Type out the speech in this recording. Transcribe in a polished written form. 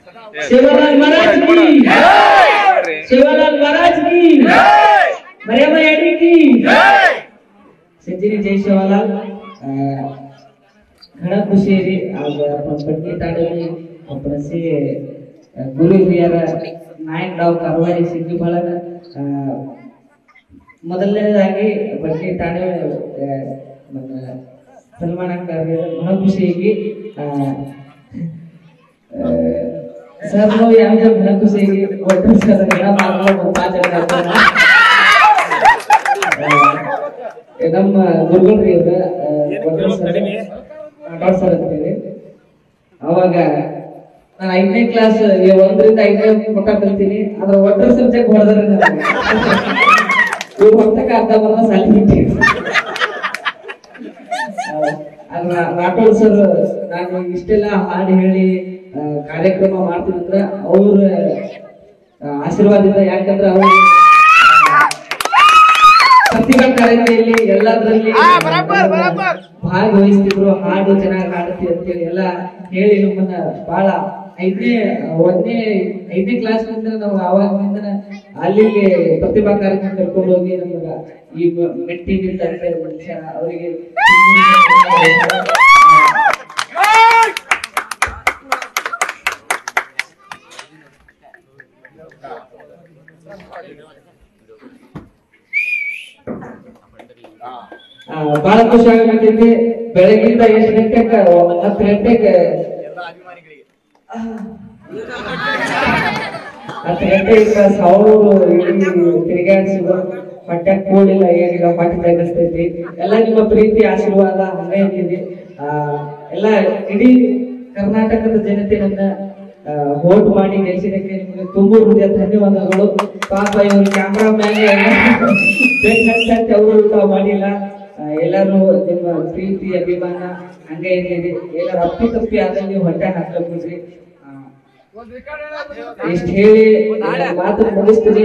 सेवालाल महाराज की सेवालाल महाराज की मरियम्मा याडी की सज्जनी जय सेवालाल घना खुशी है आज पटनी ताड़े अपने से गुरु हिरियर नायक डाव कारवाड़ी सिद्धि ಬಳಗ ಮೊದಲನೇದಾಗಿ ಪಟ್ನಿ ತಾಣೆ ಸನ್ಮಾನ घना खुशी है सर नो यहाँ जब घना खुशी है वोटर सर घना मारना बहुत चल रहा है एकदम गुरुगुल रही होगा वोटर सर डॉट सर अंतिरे आवाग ನಾನು 5ನೇ ಕ್ಲಾಸ್ 1ರಿಂದ 5ನೇ ಮಟ್ಟ ಕಲಿತೀನಿ ಅದರ ವೋಟರ್ ಸಬ್ಜೆಕ್ಟ್ ಹೊರದರೆ ಇವರು ಹೊತ್ತಕ ಅರ್ಧ ಬರ್ಧ ಸಾಲಿ ಬಿಟ್ಟಿದ್ರು ರಾಠೋಡ್ ಸರ್ ನಾನು ಇಷ್ಟೆಲ್ಲ ಹಾಡು ಹೇಳಿ ಕಾರ್ಯಕ್ರಮ ಮಾಡ್ತೀನಿ ಅಂದ್ರೆ ಅವ್ರ ಆಶೀರ್ವಾದದಿಂದ ಯಾಕಂದ್ರೆ ಅವರು ಪ್ರತಿಭಾ ಕಾರಂಜಿಯಲ್ಲಿ ಎಲ್ಲದರಲ್ಲಿ ಭಾಗವಹಿಸ್ತಿದ್ರು ಹಾಡು ಚೆನ್ನಾಗಿ ಹಾಡುತ್ತಿ ಅಂತೇಳಿ ಎಲ್ಲ ಹೇಳಿ ನಮ್ಮನ್ನ ಬಹಳ 5ನೇ ಕ್ಲಾಸ್ನಿಂದ ನಾವು ಆವಾಗಿಂದ ಅಲ್ಲಿ ಪ್ರತಿಭಾ ಕಾರಂಜಿ ಕರ್ಕೊಂಡು ಹೋಗಿ ನಮಗ ಈ ಮೆಟ್ಟಿನಿಂದ ಮನುಷ್ಯ ಅವರಿಗೆ ಬಹಳ ಖುಷಿ ಆಗತೈತಿ ಬೆಳಗಿಂದ ಎಷ್ಟು ಗಂಟೆಗೆ 10 ಗಂಟೆಗೆ 10 ಗಂಟೆಯಿಂದ ಸಾವಿರ ತಿರುಗಾಡಿಸಿದ್ರು ಹೊಟ್ಟೆ ಕೂಡಿಲ್ಲ ಏನಿಲ್ಲ ಹೊಟ್ಟೆ ತೆಗೆಸ್ತೈತಿ ಎಲ್ಲ ನಿಮ್ಮ ಪ್ರೀತಿ ಆಶೀರ್ವಾದ ಹಂಗೆ ಇರ್ತಿದೆ ಎಲ್ಲ ಇಡೀ ಕರ್ನಾಟಕದ ಜನತೆಯನ್ನ ವೋಟ್ ಮಾಡಿ ಗೆಲ್ಲಿಸಿದಕ್ಕೆ ನಿಮಗೆ ತುಂಬಾ ಹೃದಯ ಧನ್ಯವಾದಗಳು ಪಾಪ ಇವರು ಕ್ಯಾಮ್ರಾ ಮ್ಯಾನ್ ಅವರು ಊಟ ಮಾಡಿಲ್ಲ ಎಲ್ಲರೂ ನಿಮ್ಮ ಪ್ರೀತಿ ಅಭಿಮಾನ ಹಂಗೆ ಇದೆ ಎಲ್ಲರೂ ಅಪ್ಪಿತಪ್ಪಿ ಆದಲ್ಲಿ ನೀವು ಹೊಟ್ಟೆ ಹಾಕ್ಲಕ್ಬಿಡ್ರಿ ಇಷ್ಟು ಹೇಳಿ ಮಾತು ಮುಗಿಸ್ತೀನಿ